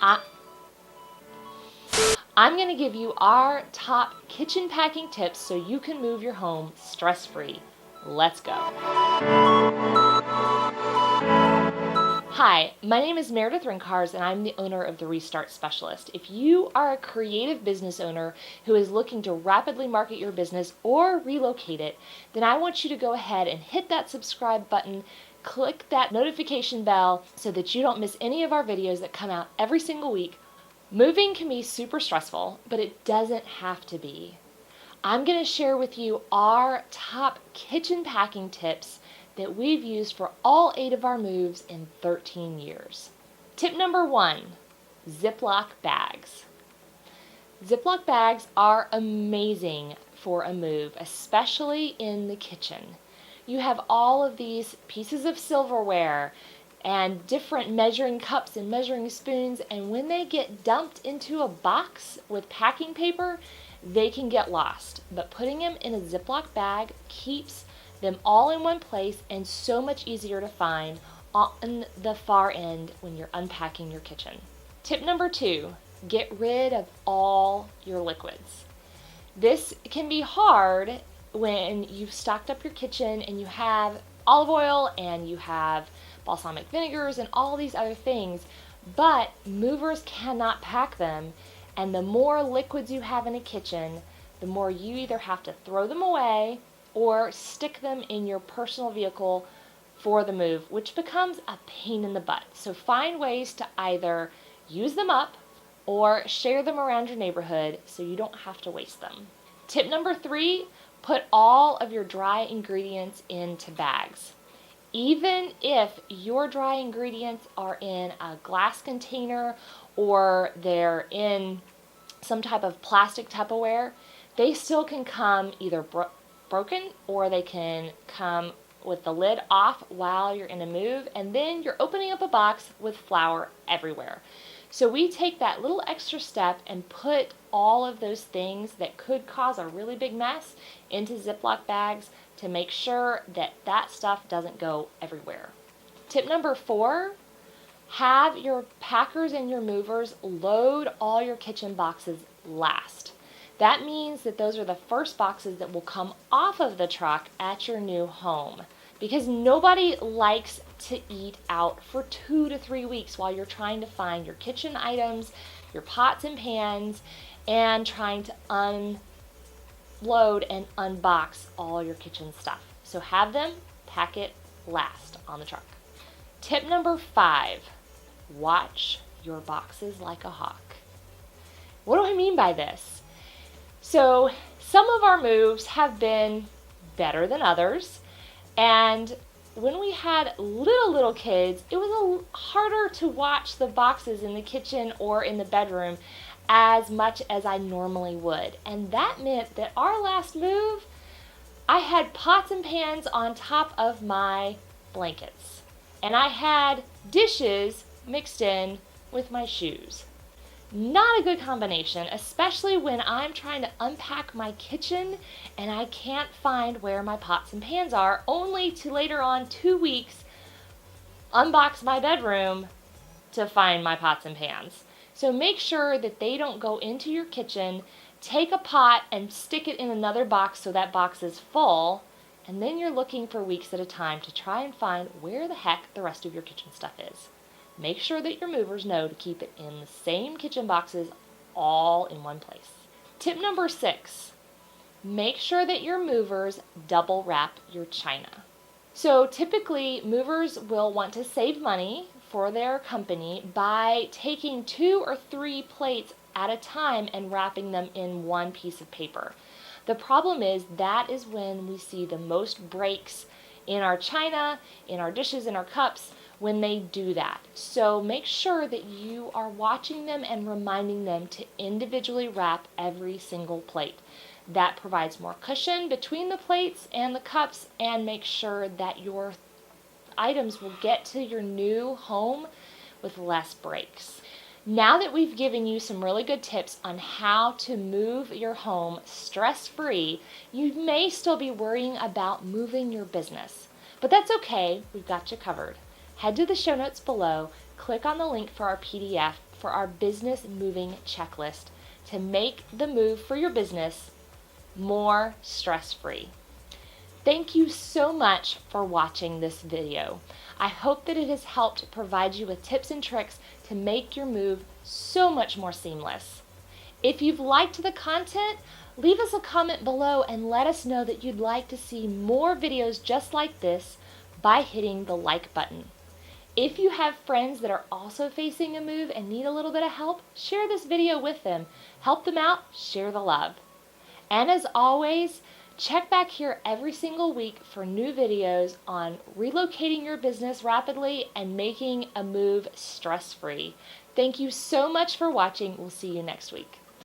I, I'm going to give you our top kitchen packing tips so you can move your home stress-free. Let's go. Hi, my name is Meredith Rincars and I'm the owner of the Restart Specialist. If you are a creative business owner who is looking to rapidly market your business or relocate it, then I want you to go ahead and hit that subscribe button, click that notification bell so that you don't miss any of our videos that come out every single week. Moving can be super stressful, but it doesn't have to be. I'm going to share with you our top kitchen packing tips that we've used for all 8 of our moves in 13 years. Tip number 1, Ziploc bags. Ziploc bags are amazing for a move, especially in the kitchen. You have all of these pieces of silverware and different measuring cups and measuring spoons, and when they get dumped into a box with packing paper, they can get lost. But putting them in a Ziploc bag keeps them all in one place and so much easier to find on the far end when you're unpacking your kitchen. Tip number 2, get rid of all your liquids. This can be hard when you've stocked up your kitchen and you have olive oil and you have balsamic vinegars and all these other things, but movers cannot pack them, and the more liquids you have in a kitchen, the more you either have to throw them away or stick them in your personal vehicle for the move, which becomes a pain in the butt. So find ways to either use them up or share them around your neighborhood so you don't have to waste them. Tip number 3, put all of your dry ingredients into bags. Even if your dry ingredients are in a glass container or they're in some type of plastic Tupperware, they still can come either broken or they can come with the lid off while you're in a move, and then you're opening up a box with flour everywhere. So we take that little extra step and put all of those things that could cause a really big mess into Ziploc bags to make sure that that stuff doesn't go everywhere. Tip number 4, have your packers and your movers load all your kitchen boxes last. That means that those are the first boxes that will come off of the truck at your new home, because nobody likes to eat out for 2 to 3 weeks while you're trying to find your kitchen items, your pots and pans, and trying to unload and unbox all your kitchen stuff. So have them pack it last on the truck. Tip number 5, watch your boxes like a hawk. What do I mean by this? So some of our moves have been better than others, and when we had little kids, it was harder to watch the boxes in the kitchen or in the bedroom as much as I normally would. And that meant that our last move, I had pots and pans on top of my blankets, and I had dishes mixed in with my shoes. Not a good combination, especially when I'm trying to unpack my kitchen and I can't find where my pots and pans are, only to later on 2 weeks unbox my bedroom to find my pots and pans. So make sure that they don't go into your kitchen. Take a pot and stick it in another box so that box is full, and then you're looking for weeks at a time to try and find where the heck the rest of your kitchen stuff is. Make sure that your movers know to keep it in the same kitchen boxes all in one place. Tip number 6, make sure that your movers double wrap your china. So typically movers will want to save money for their company by taking 2 or 3 plates at a time and wrapping them in one piece of paper. The problem is that is when we see the most breaks in our china, in our dishes, in our cups, when they do that. So make sure that you are watching them and reminding them to individually wrap every single plate. That provides more cushion between the plates and the cups and make sure that your items will get to your new home with less breaks. Now that we've given you some really good tips on how to move your home stress-free, you may still be worrying about moving your business, but that's okay, we've got you covered. Head to the show notes below, click on the link for our PDF for our business moving checklist to make the move for your business more stress-free. Thank you so much for watching this video. I hope that it has helped provide you with tips and tricks to make your move so much more seamless. If you've liked the content, leave us a comment below and let us know that you'd like to see more videos just like this by hitting the like button. If you have friends that are also facing a move and need a little bit of help, share this video with them. Help them out, share the love. And as always, check back here every single week for new videos on relocating your business rapidly and making a move stress-free. Thank you so much for watching. We'll see you next week.